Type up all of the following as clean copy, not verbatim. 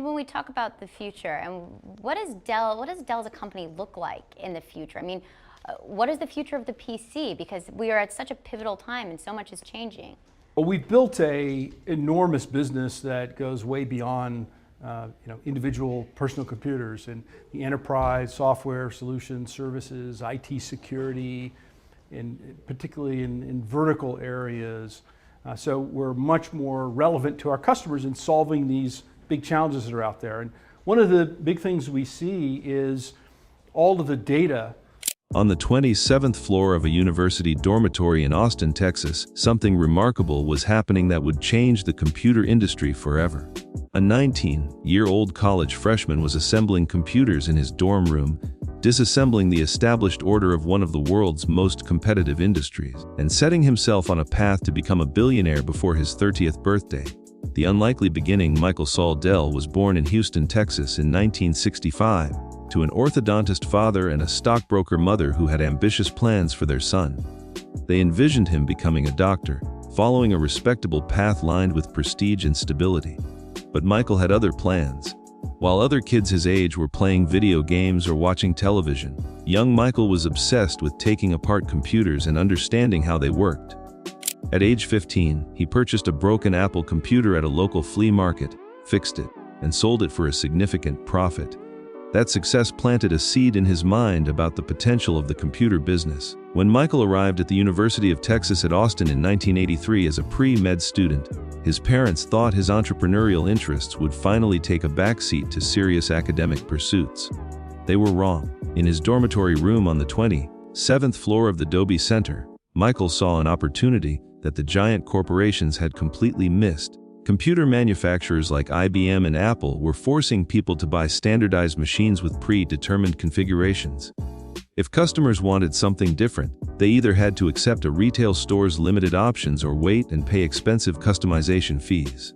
When we talk about the future, and what does Dell as a company look like in the future? I mean, what is the future of the PC? Because we are at such a pivotal time and so much is changing. Well, we've built an enormous business that goes way beyond individual personal computers and the enterprise software solutions, services, IT security, and particularly in vertical areas. So we're much more relevant to our customers in solving these big challenges that are out there. And one of the big things we see is all of the data. On the 27th floor of a university dormitory in Austin, Texas, something remarkable was happening that would change the computer industry forever. A 19-year-old college freshman was assembling computers in his dorm room, disassembling the established order of one of the world's most competitive industries, and setting himself on a path to become a billionaire before his 30th birthday. The unlikely beginning. Michael Dell was born in Houston, Texas in 1965 to an orthodontist father and a stockbroker mother who had ambitious plans for their son. They envisioned him becoming a doctor, following a respectable path lined with prestige and stability. But Michael had other plans. While other kids his age were playing video games or watching television, young Michael was obsessed with taking apart computers and understanding how they worked. At age 15, he purchased a broken Apple computer at a local flea market, fixed it, and sold it for a significant profit. That success planted a seed in his mind about the potential of the computer business. When Michael arrived at the University of Texas at Austin in 1983 as a pre-med student, his parents thought his entrepreneurial interests would finally take a backseat to serious academic pursuits. They were wrong. In his dormitory room on the 27th floor of the Dobie Center, Michael saw an opportunity that the giant corporations had completely missed. Computer manufacturers like IBM and Apple were forcing people to buy standardized machines with predetermined configurations. If customers wanted something different, they either had to accept a retail store's limited options or wait and pay expensive customization fees.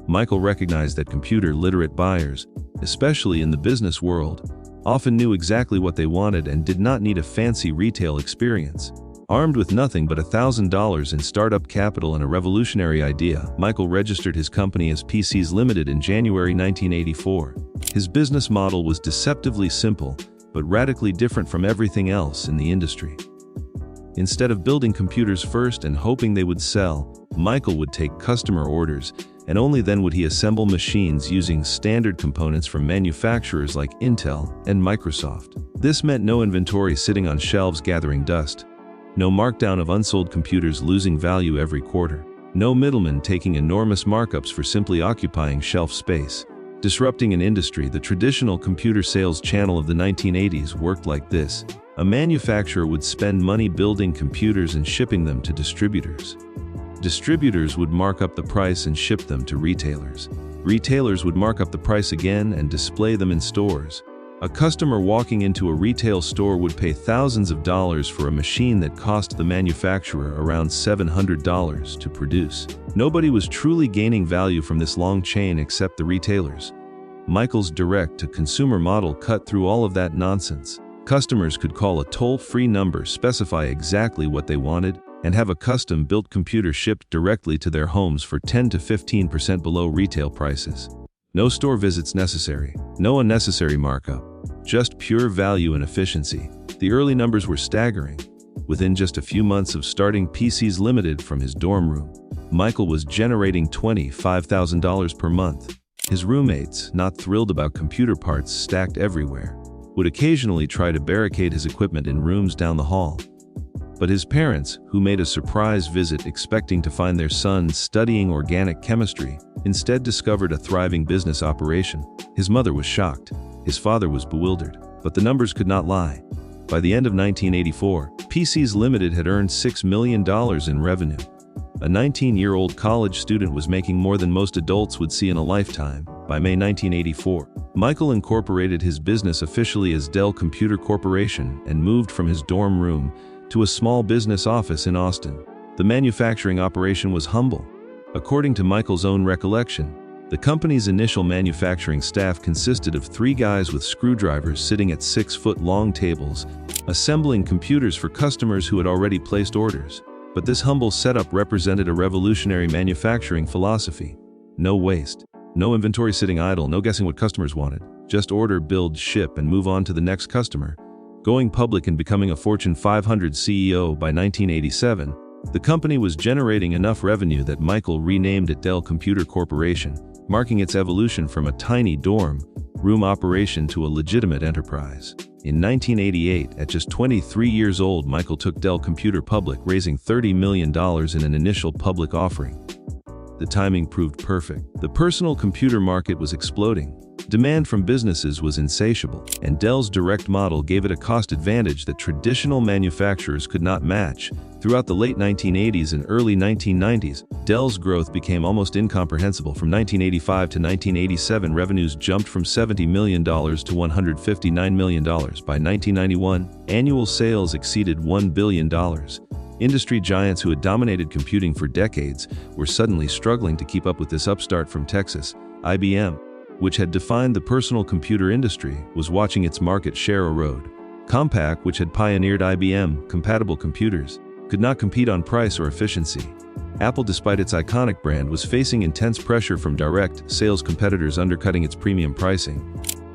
Michael recognized that computer-literate buyers, especially in the business world, often knew exactly what they wanted and did not need a fancy retail experience. Armed with nothing but $1,000 in startup capital and a revolutionary idea, Michael registered his company as PCs Limited in January 1984. His business model was deceptively simple, but radically different from everything else in the industry. Instead of building computers first and hoping they would sell, Michael would take customer orders, and only then would he assemble machines using standard components from manufacturers like Intel and Microsoft. This meant no inventory sitting on shelves gathering dust. No markdown of unsold computers losing value every quarter. No middlemen taking enormous markups for simply occupying shelf space. Disrupting an industry. The traditional computer sales channel of the 1980s worked like this. A manufacturer would spend money building computers and shipping them to distributors. Distributors would mark up the price and ship them to retailers. Retailers would mark up the price again and display them in stores. A customer walking into a retail store would pay thousands of dollars for a machine that cost the manufacturer around $700 to produce. Nobody was truly gaining value from this long chain except the retailers. Michael's direct-to-consumer model cut through all of that nonsense. Customers could call a toll-free number, specify exactly what they wanted, and have a custom-built computer shipped directly to their homes for 10 to 15% below retail prices. No store visits necessary, no unnecessary markup, just pure value and efficiency. The early numbers were staggering. Within just a few months of starting PCs Limited from his dorm room, Michael was generating $25,000 per month. His roommates, not thrilled about computer parts stacked everywhere, would occasionally try to barricade his equipment in rooms down the hall. But his parents, who made a surprise visit expecting to find their son studying organic chemistry, instead discovered a thriving business operation. His mother was shocked. His father was bewildered. But the numbers could not lie. By the end of 1984, PCs Limited had earned $6 million in revenue. A 19-year-old college student was making more than most adults would see in a lifetime. By May 1984, Michael incorporated his business officially as Dell Computer Corporation and moved from his dorm room to a small business office in Austin. The manufacturing operation was humble. According to Michael's own recollection, the company's initial manufacturing staff consisted of 3 guys with screwdrivers sitting at 6-foot-long tables, assembling computers for customers who had already placed orders. But this humble setup represented a revolutionary manufacturing philosophy. No waste. No inventory sitting idle, no guessing what customers wanted. Just order, build, ship, and move on to the next customer. Going public and becoming a Fortune 500 CEO by 1987, the company was generating enough revenue that Michael renamed it Dell Computer Corporation, marking its evolution from a tiny dorm room operation to a legitimate enterprise. In 1988, at just 23 years old, Michael took Dell Computer public, raising $30 million in an initial public offering. The timing proved perfect. The personal computer market was exploding. Demand from businesses was insatiable, and Dell's direct model gave it a cost advantage that traditional manufacturers could not match. Throughout the late 1980s and early 1990s, Dell's growth became almost incomprehensible. From 1985 to 1987, revenues jumped from $70 million to $159 million. By 1991, annual sales exceeded $1 billion. Industry giants who had dominated computing for decades were suddenly struggling to keep up with this upstart from Texas. IBM, which had defined the personal computer industry, was watching its market share erode. Compaq, which had pioneered IBM-compatible computers, could not compete on price or efficiency. Apple, despite its iconic brand, was facing intense pressure from direct sales competitors undercutting its premium pricing.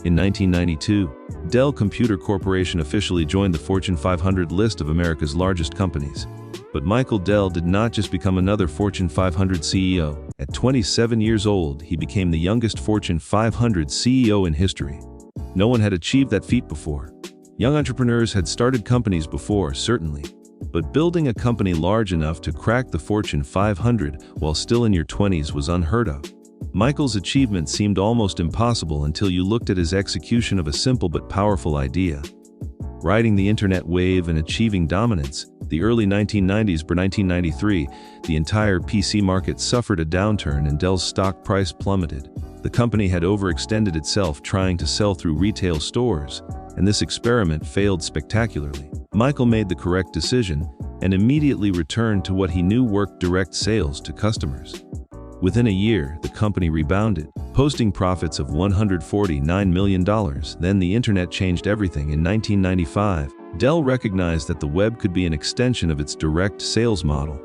In 1992, Dell Computer Corporation officially joined the Fortune 500 list of America's largest companies. But Michael Dell did not just become another Fortune 500 CEO. At 27 years old, he became the youngest Fortune 500 CEO in history. No one had achieved that feat before. Young entrepreneurs had started companies before, certainly, but building a company large enough to crack the Fortune 500 while still in your 20s was unheard of. Michael's achievement seemed almost impossible until you looked at his execution of a simple but powerful idea. Riding the internet wave and achieving dominance, the early 1990s. By 1993, the entire PC market suffered a downturn and Dell's stock price plummeted. The company had overextended itself trying to sell through retail stores, and this experiment failed spectacularly. Michael made the correct decision and immediately returned to what he knew worked: direct sales to customers. Within a year, the company rebounded, posting profits of $149 million. Then the internet changed everything. In 1995, Dell recognized that the web could be an extension of its direct sales model.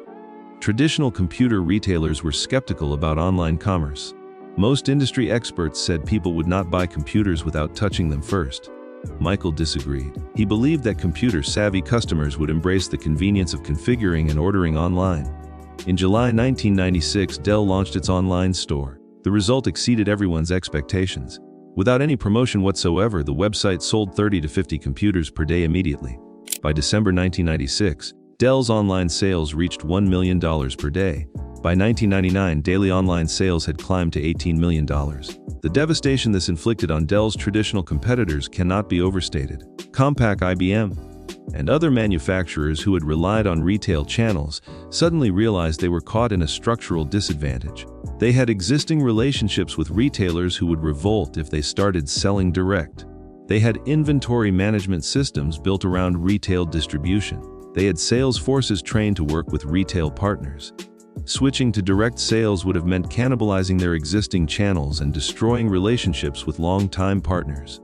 Traditional computer retailers were skeptical about online commerce. Most industry experts said people would not buy computers without touching them first. Michael disagreed. He believed that computer-savvy customers would embrace the convenience of configuring and ordering online. In July 1996, Dell launched its online store. The result exceeded everyone's expectations. Without any promotion whatsoever, the website sold 30 to 50 computers per day immediately. By December 1996, Dell's online sales reached $1 million per day. By 1999, daily online sales had climbed to $18 million. The devastation this inflicted on Dell's traditional competitors cannot be overstated. Compaq, IBM, and other manufacturers who had relied on retail channels suddenly realized they were caught in a structural disadvantage. They had existing relationships with retailers who would revolt if they started selling direct. They had inventory management systems built around retail distribution. They had sales forces trained to work with retail partners. Switching to direct sales would have meant cannibalizing their existing channels and destroying relationships with long-time partners.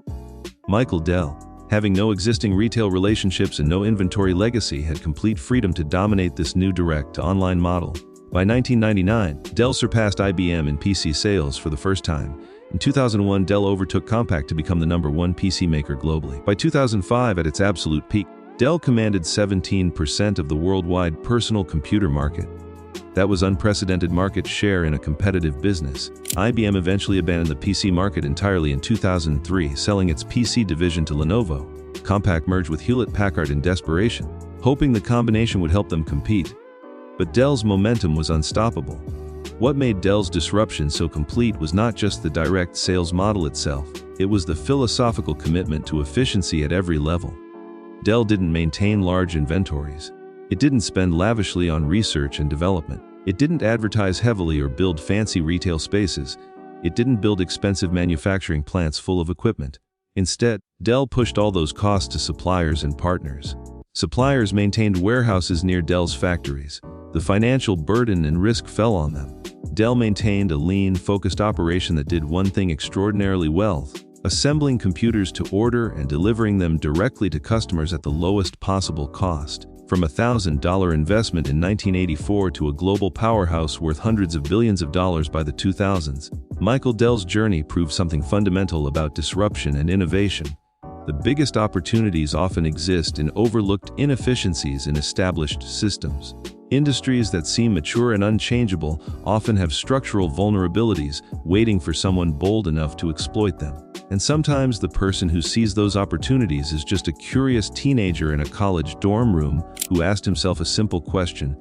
Michael Dell, having no existing retail relationships and no inventory legacy, had complete freedom to dominate this new direct-to-online model. By 1999, Dell surpassed IBM in PC sales for the first time. In 2001, Dell overtook Compaq to become the #1 PC maker globally. By 2005, at its absolute peak, Dell commanded 17% of the worldwide personal computer market. That was unprecedented market share in a competitive business. IBM eventually abandoned the PC market entirely in 2003, selling its PC division to Lenovo. Compaq merged with Hewlett-Packard in desperation, hoping the combination would help them compete. But Dell's momentum was unstoppable. What made Dell's disruption so complete was not just the direct sales model itself, it was the philosophical commitment to efficiency at every level. Dell didn't maintain large inventories. It didn't spend lavishly on research and development. It didn't advertise heavily or build fancy retail spaces. It didn't build expensive manufacturing plants full of equipment. Instead, Dell pushed all those costs to suppliers and partners. Suppliers maintained warehouses near Dell's factories. The financial burden and risk fell on them. Dell maintained a lean, focused operation that did one thing extraordinarily well: assembling computers to order and delivering them directly to customers at the lowest possible cost. From a $1,000 investment in 1984 to a global powerhouse worth hundreds of billions of dollars by the 2000s, Michael Dell's journey proved something fundamental about disruption and innovation. The biggest opportunities often exist in overlooked inefficiencies in established systems. Industries that seem mature and unchangeable often have structural vulnerabilities waiting for someone bold enough to exploit them. And sometimes the person who sees those opportunities is just a curious teenager in a college dorm room who asked himself a simple question: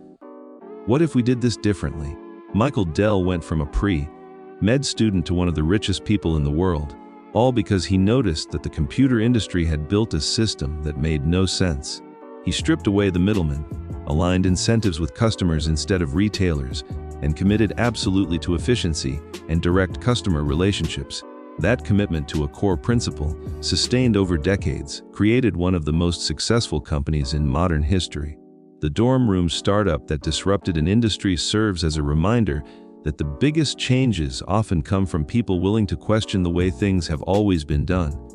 what if we did this differently? Michael Dell went from a pre-med student to one of the richest people in the world, all because he noticed that the computer industry had built a system that made no sense. He stripped away the middlemen, aligned incentives with customers instead of retailers, and committed absolutely to efficiency and direct customer relationships. That commitment to a core principle, sustained over decades, created one of the most successful companies in modern history. The dorm room startup that disrupted an industry serves as a reminder that the biggest changes often come from people willing to question the way things have always been done.